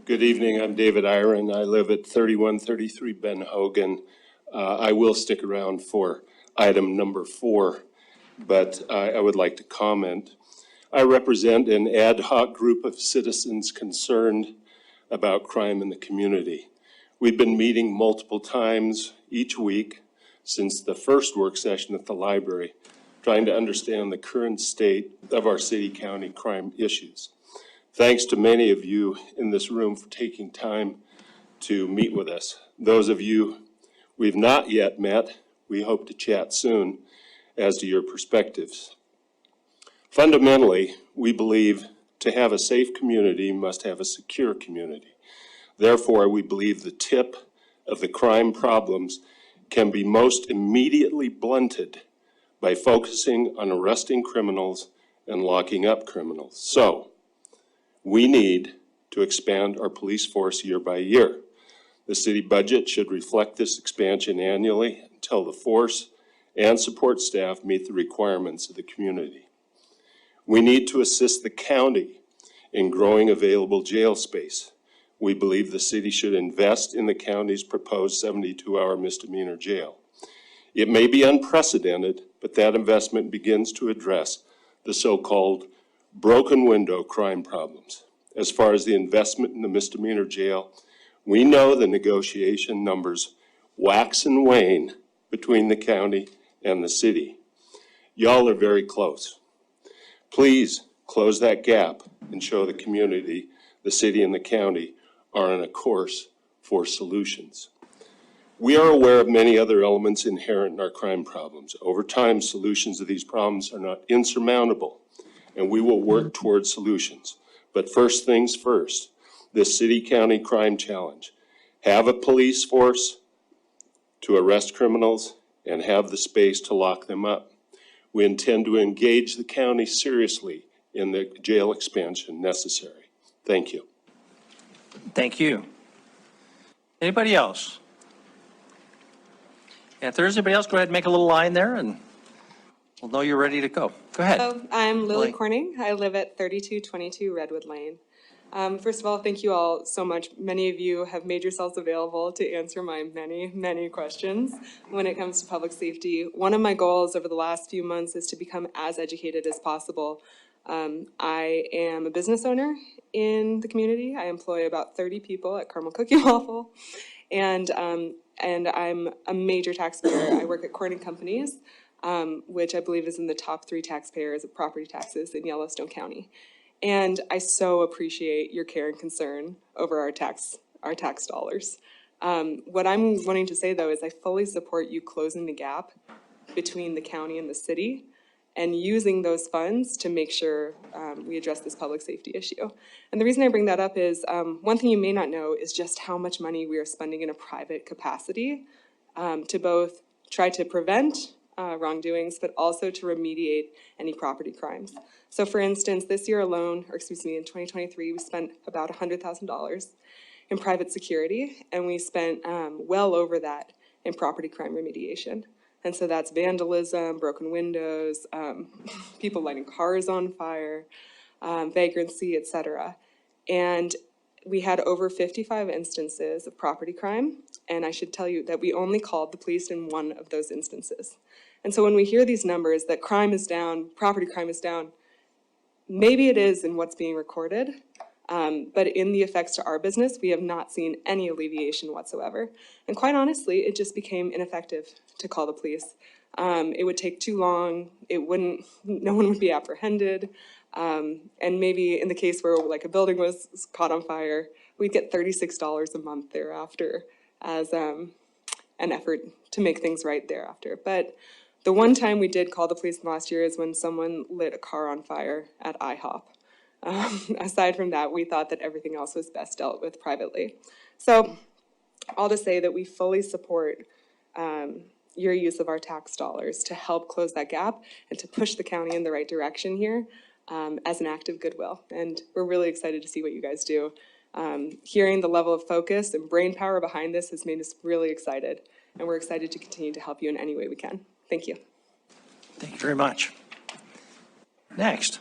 Good evening. I'm David Iron. I live at 3133 Ben Hogan. I will stick around for item number 4, but I would like to comment. I represent an ad hoc group of citizens concerned about crime in the community. We've been meeting multiple times each week since the first work session at the library, trying to understand the current state of our city-county crime issues. Thanks to many of you in this room for taking time to meet with us. Those of you we've not yet met, we hope to chat soon as to your perspectives. Fundamentally, we believe to have a safe community must have a secure community. Therefore, we believe the tip of the crime problems can be most immediately blunted by focusing on arresting criminals and locking up criminals. So, we need to expand our police force year by year. The city budget should reflect this expansion annually until the force and support staff meet the requirements of the community. We need to assist the county in growing available jail space. We believe the city should invest in the county's proposed 72-hour misdemeanor jail. It may be unprecedented, but that investment begins to address the so-called broken window crime problems. As far as the investment in the misdemeanor jail, we know the negotiation numbers wax and wane between the county and the city. Y'all are very close. Please close that gap and show the community, the city and the county are on a course for solutions. We are aware of many other elements inherent in our crime problems. Over time, solutions to these problems are not insurmountable, and we will work towards solutions. But first things first, this city-county crime challenge. Have a police force to arrest criminals and have the space to lock them up. We intend to engage the county seriously in the jail expansion necessary. Thank you. Thank you. Anybody else? And if there's anybody else, go ahead and make a little line there and we'll know you're ready to go. Go ahead. Hello, I'm Lily Corning. I live at 3222 Redwood Lane. First of all, thank you all so much. Many of you have made yourselves available to answer my many questions when it comes to public safety. One of my goals over the last few months is to become as educated as possible. I am a business owner in the community. I employ about 30 people at Caramel Cookie Waffle, and I'm a major taxpayer. I work at Corning Companies, which I believe is in the top 3 taxpayers of property taxes in Yellowstone County. And I so appreciate your care and concern over our tax dollars. What I'm wanting to say, though, is I fully support you closing the gap between the county and the city and using those funds to make sure we address this public safety issue. And the reason I bring that up is one thing you may not know is just how much money we are spending in a private capacity to both try to prevent wrongdoings, but also to remediate any property crimes. So for instance, this year alone, or excuse me, in 2023, we spent about $100,000 in private security, and we spent well over that in property crime remediation. And so that's vandalism, broken windows, people lighting cars on fire, vagrancy, etc. And we had over 55 instances of property crime, and I should tell you that we only called the police in one of those instances. And so when we hear these numbers that crime is down, property crime is down, maybe it is in what's being recorded, but in the effects to our business, we have not seen any alleviation whatsoever. And quite honestly, it just became ineffective to call the police. It would take too long, no one would be apprehended, and maybe in the case where like a building was caught on fire, we'd get $36 a month thereafter as an effort to make things right thereafter. But the one time we did call the police in the last year is when someone lit a car on fire at IHOP. Aside from that, we thought that everything else was best dealt with privately. So all to say that we fully support your use of our tax dollars to help close that gap and to push the county in the right direction here as an act of goodwill. And we're really excited to see what you guys do. Hearing the level of focus and brain power behind this has made us really excited. And we're excited to continue to help you in any way we can. Thank you. Thank you very much. Next.